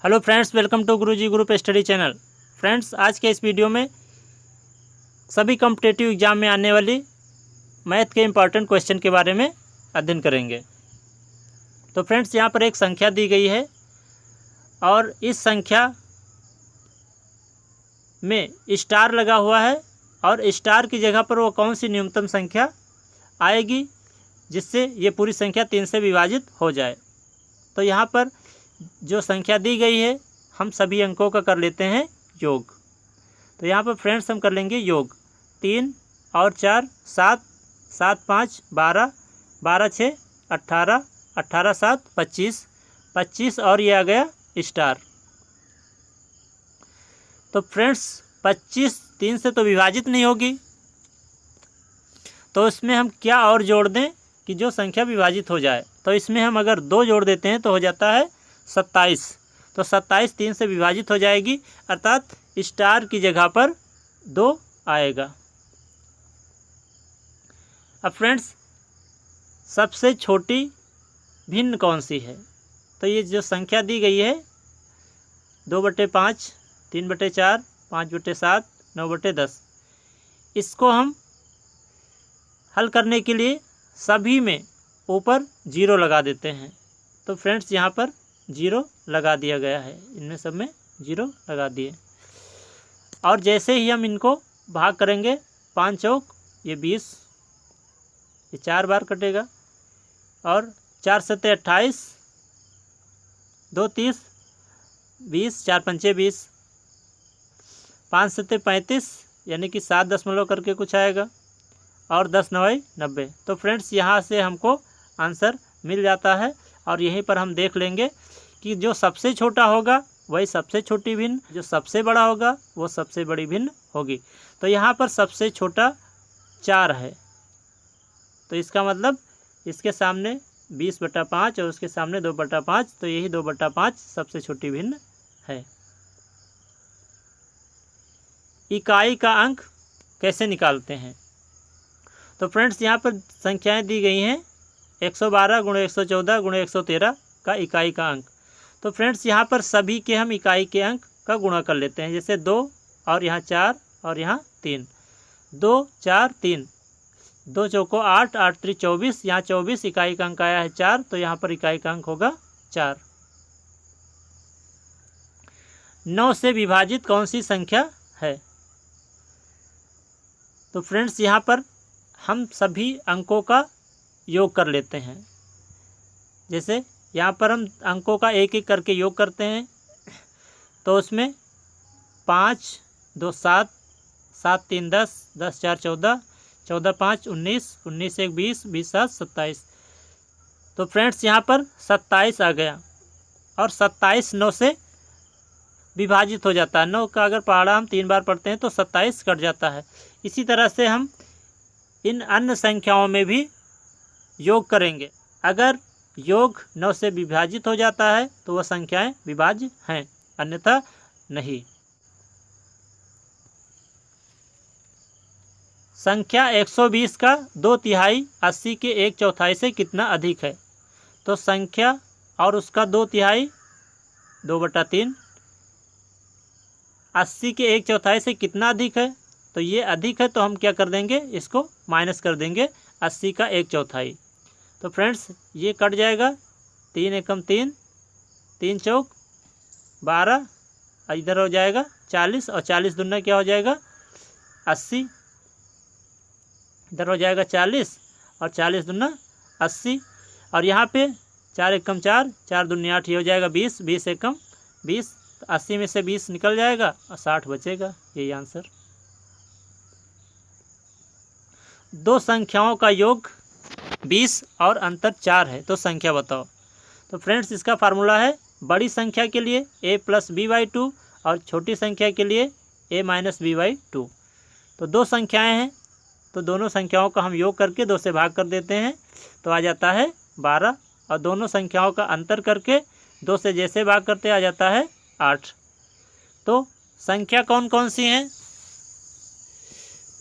Hello friends, welcome to Guruji group study channel. Friends, आज के इस वीडियो में सभी कॉम्पिटिटिव एग्जाम में आने वाली मैथ के इम्पॉर्टेंट क्वेश्चन के बारे में अध्ययन करेंगे। तो फ्रेंड्स, यहाँ पर एक संख्या दी गई है और इस संख्या में स्टार लगा हुआ है और स्टार की जगह पर वो कौन सी न्यूनतम संख्या आएगी जिससे ये पूरी संख्या 3 से विभाजित हो जाए। तो यहाँ पर जो संख्या दी गई है हम सभी अंकों का कर लेते हैं योग। तो यहाँ पर फ्रेंड्स हम कर लेंगे योग। 3 और 4 7, 7 5 12, 12 6 18, 18 7 25, 25 और ये आ गया स्टार। तो फ्रेंड्स 25 3 से तो विभाजित नहीं होगी, तो इसमें हम क्या और जोड़ दें कि जो संख्या विभाजित हो जाए। तो इसमें हम अगर 2 जोड़ देते हैं तो हो जाता है 27। तो 27 3 से विभाजित हो जाएगी, अर्थात स्टार की जगह पर 2 आएगा। अब फ्रेंड्स, सबसे छोटी भिन्न कौन सी है? तो ये जो संख्या दी गई है 2/5, 3/4, 5/7, 9/10, इसको हम हल करने के लिए सभी में ऊपर 0 लगा देते हैं। तो फ्रेंड्स, यहाँ पर 0 लगा दिया गया है, इनमें सब में 0 लगा दिए। और जैसे ही हम इनको भाग करेंगे 5 चौक ये 20, ये 4 बार कटेगा और 4 सत्ते 28, 2 30, 20, 4 पंचे 20, 5 सत्ते 35, यानी कि 7 दशमलव करके कुछ आएगा और 10 9 90। तो फ्रेंड्स, यहाँ से हमको आंसर मिल जाता है और यहीं पर हम देख लेंगे कि जो सबसे छोटा होगा वही सबसे छोटी भिन्न, जो सबसे बड़ा होगा वो सबसे बड़ी भिन्न होगी। तो यहाँ पर सबसे छोटा 4 है, तो इसका मतलब इसके सामने 20/5 और उसके सामने 2/5, तो यही 2/5 सबसे छोटी भिन्न है। इकाई का अंक कैसे निकालते हैं? तो फ्रेंड्स, यहाँ पर संख्याएं दी गई हैं 112 × 114 × 113 का इकाई का अंक। तो फ्रेंड्स, यहाँ पर सभी के हम इकाई के अंक का गुणा कर लेते हैं। जैसे 2 और यहाँ 4 और यहाँ 3, 2 4 3, 2 चौको 8, 8 3 24, यहाँ 24 इकाई का अंक आया है 4, तो यहाँ पर इकाई का अंक होगा 4। 9 से विभाजित कौन सी संख्या है? तो फ्रेंड्स, यहाँ पर हम सभी अंकों का योग कर लेते हैं। जैसे यहाँ पर हम अंकों का एक एक करके योग करते हैं, तो उसमें 5 2 7, 7 3 10, 10 4 14, 14 5 19, 19 1 20, 20 7 27। तो फ्रेंड्स, यहाँ पर 27 आ गया और 27 9 से विभाजित हो जाता है। 9 का अगर पहाड़ा हम 3 बार पढ़ते हैं तो 27 कट जाता है। इसी तरह से हम इन अन्य संख्याओं में भी योग करेंगे। अगर योग 9 से विभाजित हो जाता है तो वह संख्याएं विभाज्य हैं, अन्यथा नहीं। संख्या 120 का 2/3 80 के 1/4 से कितना अधिक है? तो संख्या और उसका 2/3 2/3, 80 के 1/4 से कितना अधिक है? तो ये अधिक है, तो हम क्या कर देंगे, इसको माइनस कर देंगे 80 का 1/4। तो फ्रेंड्स, ये कट जाएगा, 3 एकम 3, 3 चौक 12, इधर हो जाएगा 40 और 40 दूना क्या हो जाएगा 80, इधर हो जाएगा 40 और 40 दूना 80, और यहाँ पे 4 एकम 4, 4 दूनी 8, ये हो जाएगा 20, 20 एकम 20, 80 में से 20 निकल जाएगा और 60 बचेगा। यही आंसर। 2 संख्याओं का योग 20 और अंतर 4 है, तो संख्या बताओ। तो फ्रेंड्स, इसका फार्मूला है बड़ी संख्या के लिए a + b/2 और छोटी संख्या के लिए a - b/2। तो 2 संख्याएं हैं, तो दोनों संख्याओं का हम योग करके 2 से भाग कर देते हैं, तो आ जाता है 12, और दोनों संख्याओं का अंतर करके 2 से जैसे भाग करते आ जाता है 8। तो संख्या कौन कौन सी हैं?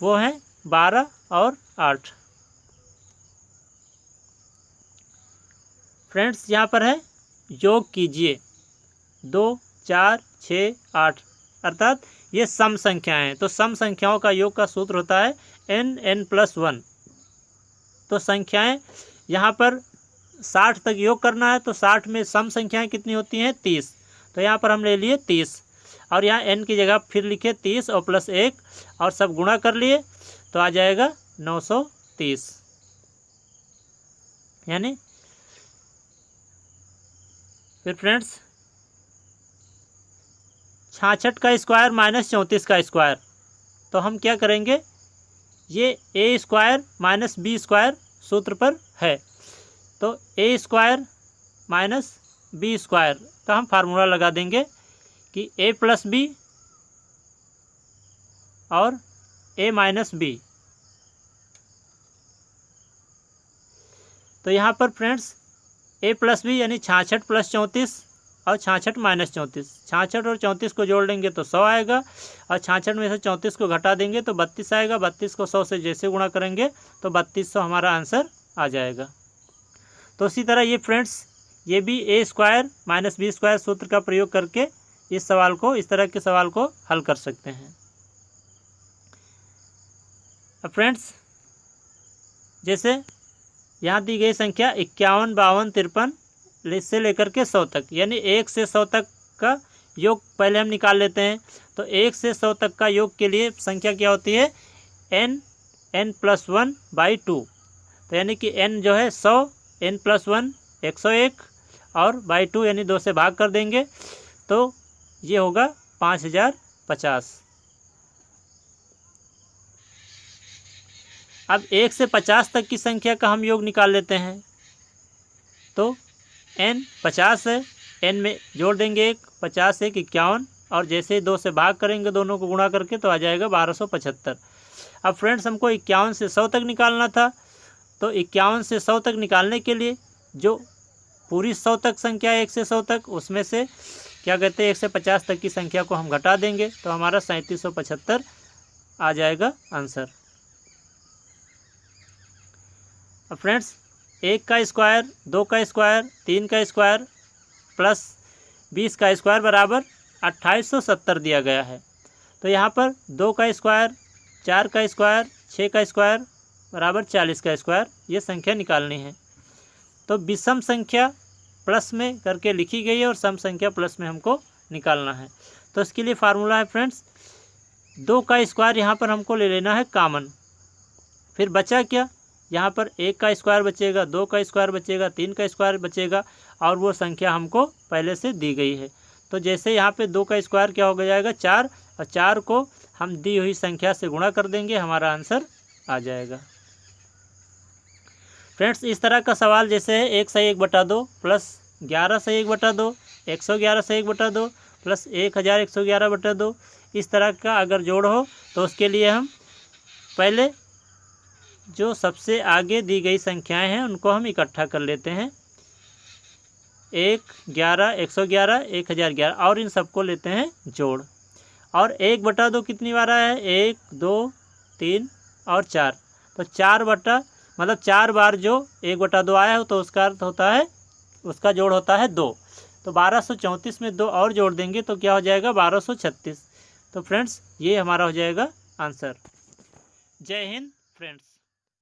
वो हैं 12 और 8। फ्रेंड्स, यहाँ पर है योग कीजिए। 2 4, 6, 8, अर्थात ये सम संख्याएं हैं। तो सम संख्याओं का योग का सूत्र होता है n+1। तो संख्याएं यहाँ पर 60 तक योग करना है, तो 60 में सम संख्याएं कितनी होती हैं? 30। तो यहाँ पर हम ले लिए 30 और यहाँ n की जगह फिर लिखे 30 और +1 और सब गुणा कर लिए तो आ जाएगा 930। यानी फिर फ्रेंड्स 66 का स्क्वायर माइनस 34 का स्क्वायर, तो हम क्या करेंगे, ये a square minus B square सूत्र पर है। तो a square minus B square का हम फार्मूला लगा देंगे कि a प्लस बी और a माइनस बी। तो यहाँ पर फ्रेंड्स a प्लस बी यानी 66 + 34 और 66 - 34, 66 और 34 को जोड़ लेंगे तो 100 आएगा और 66 में से 34 को घटा देंगे तो 32 आएगा। 32 को 100 से जैसे गुणा करेंगे तो 3200 हमारा आंसर आ जाएगा। तो इसी तरह ये फ्रेंड्स ये भी a square minus B square सूत्र का प्रयोग करके इस सवाल को, इस तरह के सवाल को हल कर सकते हैं। अब फ्रेंड्स जैसे यहाँ दी गई संख्या 51, 52, 53 से लेकर के 100 तक, यानी 1 से 100 तक का योग पहले हम निकाल लेते हैं। तो 1 से 100 तक का योग के लिए संख्या क्या होती है? n+1/2। तो यानी कि n जो है 100, n+1 101 और /2 यानी 2 से भाग कर देंगे तो ये होगा 5050। अब 1 से 50 तक की संख्या का हम योग निकाल लेते हैं। तो n 50 है, n में जोड़ देंगे 1, 50 1 51 और जैसे ही 2 से भाग करेंगे दोनों को गुणा करके तो आ जाएगा 1275। अब फ्रेंड्स हमको 51 से 100 तक निकालना था। तो 51 से 100 तक निकालने के लिए जो पूरी 100 तक संख्या 1 से 100 तक, उसमें से क्या कहते हैं 1 से 50 तक की संख्या को हम घटा देंगे तो हमारा 3775 आ जाएगा आंसर। अब फ्रेंड्स 1 का स्क्वायर, 2 का स्क्वायर, 3 का स्क्वायर प्लस 20 का स्क्वायर बराबर 2870 दिया गया है। तो यहाँ पर 2 का स्क्वायर, 4 का स्क्वायर, 6 का स्क्वायर बराबर 40 का स्क्वायर, ये संख्या निकालनी है। तो विषम संख्या प्लस में करके लिखी गई है और सम संख्या प्लस में हमको निकालना है। तो इसके लिए फार्मूला है फ्रेंड्स 2 का स्क्वायर यहाँ पर हमको ले लेना है कॉमन। फिर बचा क्या, यहाँ पर 1 का स्क्वायर बचेगा, 2 का स्क्वायर बचेगा, 3 का स्क्वायर बचेगा और वो संख्या हमको पहले से दी गई है। तो जैसे यहाँ पे 2 का स्क्वायर क्या हो जाएगा 4 और 4 को हम दी हुई संख्या से गुणा कर देंगे, हमारा आंसर आ जाएगा। फ्रेंड्स इस तरह का सवाल जैसे है 1 से 1/2 प्लस 11 से 1/2, 111 से 1/2 प्लस 1111/2, इस तरह का अगर जोड़ हो तो उसके लिए हम पहले जो सबसे आगे दी गई संख्याएं हैं उनको हम इकट्ठा कर लेते हैं। 1, 11, 111, 1011 और इन सबको लेते हैं जोड़। और 1/2 कितनी बार आया है? 1, 2, 3 और 4। तो 4 बार जो 1/2 आया हो तो उसका अर्थ होता है, उसका जोड़ होता है 2। तो 1234 में 2 और जोड़ देंगे तो क्या हो जाएगा 1236। तो फ्रेंड्स ये हमारा हो जाएगा आंसर। जय हिंद फ्रेंड्स।